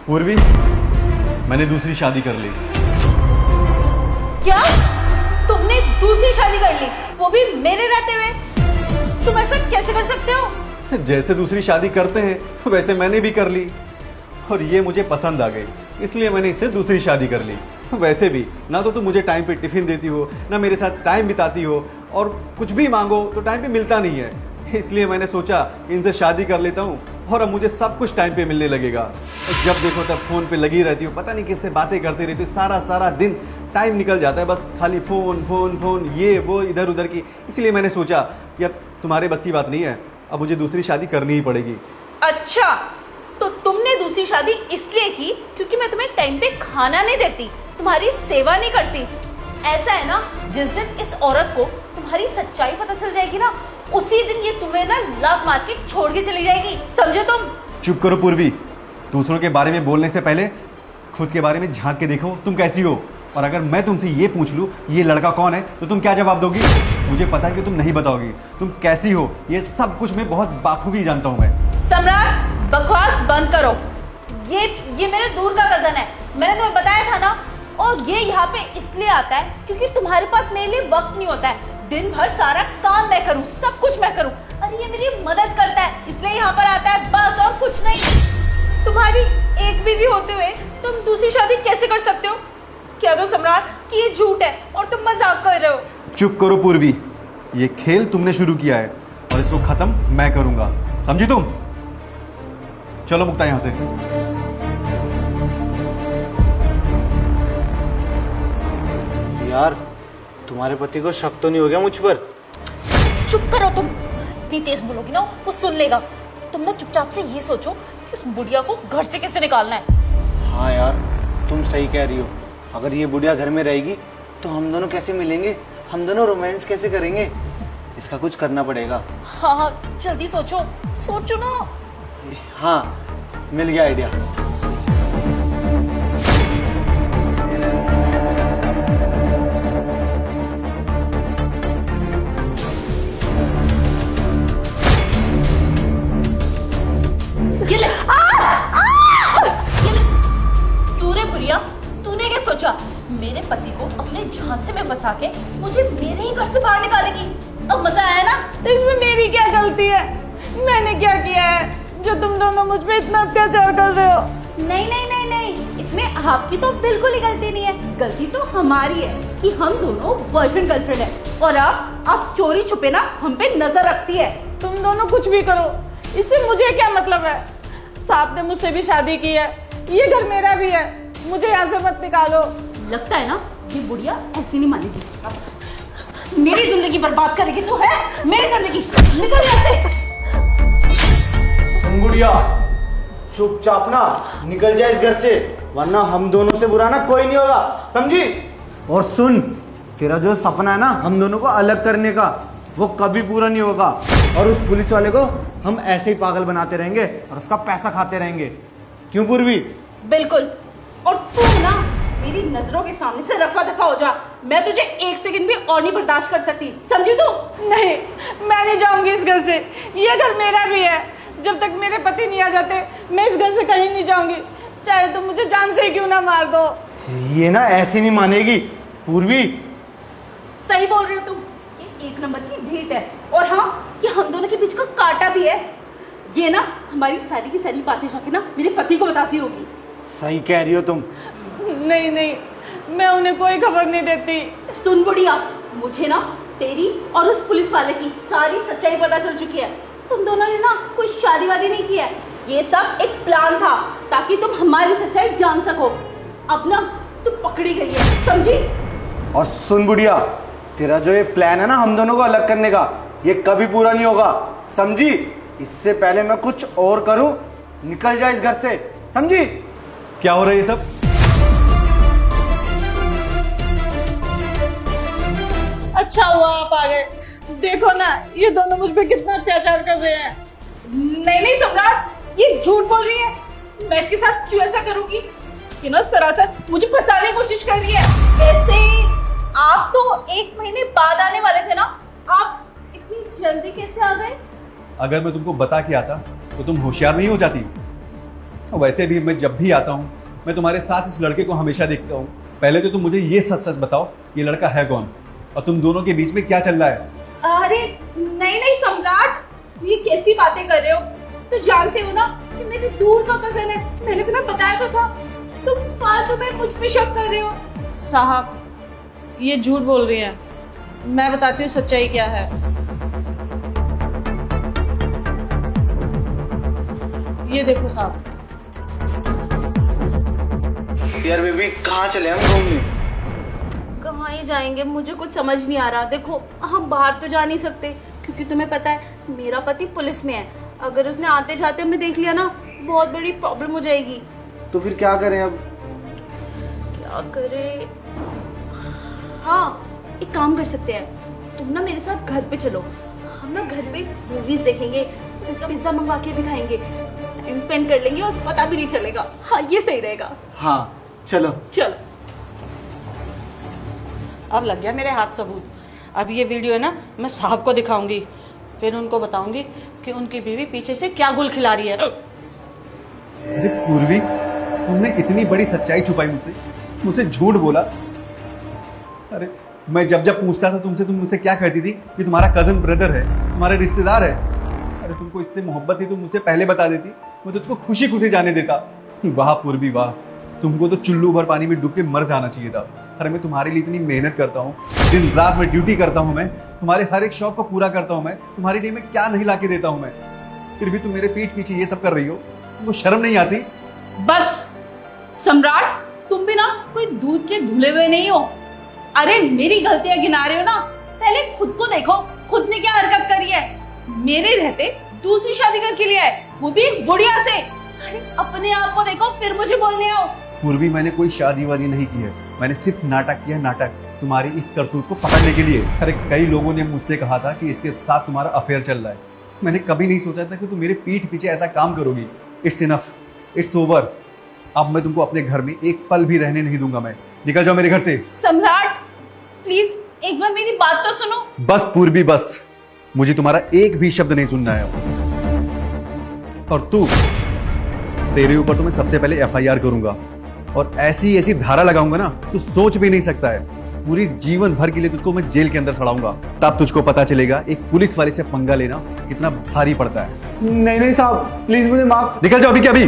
पूर्वी, मैंने दूसरी शादी कर ली। क्या? तुमने दूसरी शादी कर ली, वो भी मेरे रहते हुए? तुम ऐसा कैसे कर सकते हो? जैसे दूसरी शादी करते हैं वैसे मैंने भी कर ली, और ये मुझे पसंद आ गई, इसलिए मैंने इससे दूसरी शादी कर ली। वैसे भी ना तो तुम मुझे टाइम पे टिफिन देती हो, ना मेरे साथ टाइम बिताती हो, और कुछ भी मांगो तो टाइम पे मिलता नहीं है। इसलिए मैंने सोचा इनसे शादी कर लेता हूँ, और अब मुझे सब कुछ टाइम पे मिलने लगेगा। जब देखो तब फोन पे लगी रहती हो, पता नहीं किससे बातें करती रहती हो, सारा सारा दिन टाइम निकल जाता है बस खाली फोन फोन फोन, ये वो इधर उधर की। इसलिए मैंने सोचा कि अब तुम्हारे बस की बात नहीं है, अब मुझे दूसरी शादी करनी ही पड़ेगी। अच्छा, तो तुमने दूसरी शादी इसलिए की क्योंकि मैं तुम्हें टाइम पे खाना नहीं देती, तुम्हारी सेवा नहीं करती। ऐसा है ना, जिस दिन इस औरत को तुम्हारी सच्चाई पता चल जाएगी ना, उसी दिन ये तुम्हें ना लात मार के छोड़ के चली जाएगी, समझे तुम? चुप करो पूर्वी, दूसरों के बारे में बोलने से पहले खुद के बारे में झांक के देखो तुम कैसी हो। और अगर मैं तुमसे ये पूछ लूं ये लड़का कौन है तो तुम क्या जवाब दोगी? मुझे पता है कि तुम नहीं बताओगी तुम कैसी हो, ये सब कुछ मैं बहुत बाखूबी जानता हूं मैं। सम्राट, बकवास बंद करो। ये मेरे दूर का कजन है, मैंने तुम्हें बताया था ना। और ये यहाँ पे इसलिए आता है क्योंकि तुम्हारे पास मेरे लिए वक्त नहीं होता है। दिन भर सारा काम मैं करूँ, सब कुछ मैं करूँ। अरे ये मेरी मदद करता है इसलिए यहाँ पर आता है, बस और कुछ नहीं। तुम्हारी एक बीवी होते हुए तुम दूसरी शादी कैसे कर सकते हो? कह दो सम्राट कि ये झूठ है और तुम मजाक कर रहे हो। चुप करो पूर्वी, ये खेल तुमने शुरू किया है और इसको खत्म मैं करूंगा, समझी तुम? चलो मुक्ता यहां से। यार, तुम्हारे पति को शक तो नहीं हो गया मुझ पर? चुप करो तुम, इतनी तेज बोलोगी ना वो सुन लेगा। तुम ना चुपचाप से ये सोचो कि उस बुढ़िया को घर से कैसे निकालना है। हाँ यार, तुम सही कह रही हो। अगर ये बुढ़िया घर में रहेगी तो हम दोनों कैसे मिलेंगे, हम दोनों रोमांस कैसे करेंगे? इसका कुछ करना पड़ेगा। हाँ हाँ, जल्दी सोचो, सोचो ना। हाँ, मिल गया आइडिया। ये ले। ये ले। क्यों रे बुढ़िया, तूने क्या सोचा मेरे पति को अपने झांसे में बसा के मुझे मेरे ही घर से बाहर निकालेगी? अब मजा आया ना? तो इसमें मेरी क्या गलती है? मैंने क्या किया है जो तुम दोनों मुझ पे इतना अत्याचार कर रहे हो? नहीं नहीं नहीं नहीं, इसमें आपकी तो बिल्कुल ही गलती नहीं है। गलती तो हमारी है कि हम दोनों बॉयफ्रेंड गर्लफ्रेंड है, और अब आप चोरी छुपे ना हम पे नजर रखती है। तुम दोनों कुछ भी करो, इससे मुझे क्या मतलब है? साहब ने मुझसे भी शादी की है, ये घर मेरा भी है, मुझे यहाँ से मत निकालो। लगता है ना ये बुढ़िया ऐसी नहीं मानेगी, मेरी जिंदगी बर्बाद करेगी। तू है मेरी जिंदगी, निकल यहाँ से। सुन बुढ़िया, चुपचाप ना निकल जाए इस घर से, वरना हम दोनों से बुरा ना कोई नहीं होगा, समझी? और सुन, तेरा जो सपना है ना हम दोनों को अलग करने का, वो कभी पूरा नहीं होगा। और उस पुलिस वाले को हम ऐसे ही पागल बनाते रहेंगे और उसका पैसा खाते रहेंगे। क्यों पूर्वी? बिल्कुल। और तू ना मेरी नजरों के सामने से रफा दफा हो जा, मैं तुझे एक सेकंड भी और नहीं बर्दाश्त कर सकती, समझी तू? नहीं, मैं नहीं जाऊंगी इस घर से, ये घर मेरा भी है। जब तक मेरे पति नहीं आ जाते मैं इस घर से कहीं नहीं जाऊंगी, चाहे तुम मुझे जान से क्यों ना मार दो। ये ना ऐसे नहीं मानेगी पूर्वी। सही बोल रहे हो तुम, ये एक नंबर की भेंट है। और हाँ, ये हम दोनों के बीच का कांटा भी है। ये ना हमारी सारी की सारी बातें जाके ना मेरे पति को बताती होगी। सही कह रही हो तुम। नहीं नहीं, मैं उन्हें कोई खबर नहीं देती। सुन बुढ़िया, मुझे ना तेरी और उस पुलिस वाले की सारी सच्चाई पता चल चुकी है। तुम दोनों ने ना कोई शादी वादी नहीं की है, ये सब एक प्लान था ताकि तुम हमारी सच्चाई जान सको। अब ना तुम पकड़ी गई है, समझी? और सुन बुढ़िया, तेरा जो ये प्लान है ना हम दोनों को अलग करने का, ये कभी पूरा नहीं होगा, समझी? इससे पहले मैं कुछ और करूं, निकल जा इस घर से, समझी? क्या हो रहा है ये सब? अच्छा हुआ आप आ गए, देखो ना ये दोनों मुझ पे कितना अत्याचार कर रहे हैं। नहीं नहीं सम्राट, ये झूठ बोल रही है। मैं इसके साथ क्यों ऐसा करूंगी? ये ना सरासर मुझे फंसाने की कोशिश कर रही है। वैसे आप तो 1 महीने बाद आने वाले थे ना, आप इतनी जल्दी कैसे आ गए? अगर मैं तुमको बता के आता तो तुम होशियार नहीं हो जाती? और वैसे भी मैं जब भी आता हूँ मैं तुम्हारे साथ इस लड़के को हमेशा देखता हूँ। पहले तो तुम मुझे ये सच सच बताओ, ये लड़का है कौन और तुम दोनों के बीच में क्या चल रहा है? अरे नहीं नहीं सम्राट, ये कैसी बातें कर रहे हो? तो जानते हो ना कि मेरे दूर का कजन है, मैंने तुम्हें बताया तो था। तुम फालतू में मुझ पे शक कर रहे हो। साहब ये झूठ बोल रही हैं, मैं बताती हूँ सच्चाई क्या है। ये देखो साहब। यार बेबी कहाँ चले हम घूमने? कहाँ ही जाएंगे, मुझे कुछ समझ नहीं आ रहा। देखो हम बाहर तो जा नहीं सकते क्योंकि तुम्हें पता है मेरा पति पुलिस में है। अगर उसने आते जाते हमें देख लिया ना, बहुत बड़ी प्रॉब्लम हो जाएगी। तो फिर क्या करें अब? क्या करें? हाँ एक काम कर सकते हैं, तुम ना मेरे साथ घर पे चलो। हम ना घर पे मूवीज देखेंगे, पिज्जा मंगवा के भी खाएंगे, टाइम स्पेंड कर लेंगे और पता भी नहीं चलेगा। हाँ ये सही रहेगा। हाँ चलो। चलो। अब लग गया मेरे हाथ सबूत। अब ये वीडियो है ना मैं साहब को दिखाऊंगी, फिर उनको बताऊंगी कि उनकी बीवी पीछे से क्या गुल खिला रही है। अरे पूर्वी, तुमने इतनी बड़ी सच्चाई छुपाई मुझसे झूठ बोला। अरे मैं जब जब पूछता था तुमसे, तुम मुझसे क्या कहती थी कि तुम्हारा कजन ब्रदर है, तुम्हारा रिश्तेदार है। अरे तुमको इससे मोहब्बत थी, तुम मुझसे पहले बता देती, मैं तुझको खुशी खुशी जाने देता। वाह पूर्वी वाह, तुमको तो चुल्लू भर पानी में डूब के मर जाना चाहिए था। अरे मैं तुम्हारे लिए इतनी मेहनत करता हूँ, दिन रात में ड्यूटी करता हूँ, मैं तुम्हारे हर एक शौक को पूरा करता हूँ, मैं तुम्हारे लिए मैं क्या नहीं ला के देता हूँ मैं, फिर भी तुम मेरे पीठ पीछे ये सब कर रही हो। तुमको शर्म नहीं आती? बस सम्राट, तुम भी ना कोई दूध के धुले हुए नहीं हो। अरे मेरी गलतियां गिना रहे हो ना, पहले खुद को देखो, खुद ने क्या हरकत करी है। मेरे रहते दूसरी शादी करके लिया है, वो भी एक बुढ़िया से। अरे अपने आप को देखो फिर मुझे बोलने आओ। पूर्वी मैंने कोई शादी वादी नहीं की है, मैंने सिर्फ नाटक किया, नाटक, तुम्हारी इस करतूत को पकड़ने के लिए। अरे कई लोगों ने मुझसे कहा था कि इसके साथ तुम्हारा अफेयर चल रहा है। मैंने कभी नहीं सोचा था कि तुम मेरे पीठ पीछे ऐसा काम करोगी। It's enough, it's over. अब मैं तुमको अपने घर में एक पल भी रहने नहीं दूंगा। मैं निकल जाओ मेरे घर से। सम्राट प्लीज एक बार मेरी बात तो सुनो। बस पूर्वी बस, मुझे तुम्हारा एक भी शब्द नहीं सुनना है। और तू, तेरे ऊपर तो मैं सबसे पहले एफआईआर करूंगा और ऐसी ऐसी धारा लगाऊंगा ना, तू सोच भी नहीं सकता है। पूरी जीवन भर के लिए तुझको मैं जेल के अंदर सड़ाऊंगा, तब तुझको पता चलेगा एक पुलिस वाले से पंगा लेना कितना भारी पड़ता है। नहीं नहीं साहब प्लीज मुझे माफ। निकल जाओ अभी के अभी।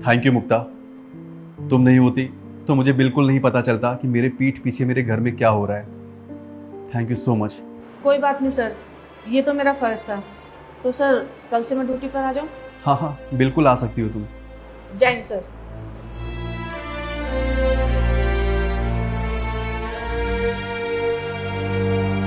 थैंक यू मुक्ता, तुम नहीं होती तो मुझे बिल्कुल नहीं पता चलता कि मेरे पीठ पीछे मेरे घर में क्या हो रहा है। Thank you so much. कोई बात नहीं सर, ये तो मेरा फर्ज था। तो सर कल से मैं ड्यूटी पर आ जाऊं? हाँ हाँ बिल्कुल आ सकती हो तुम। जय हिंद सर।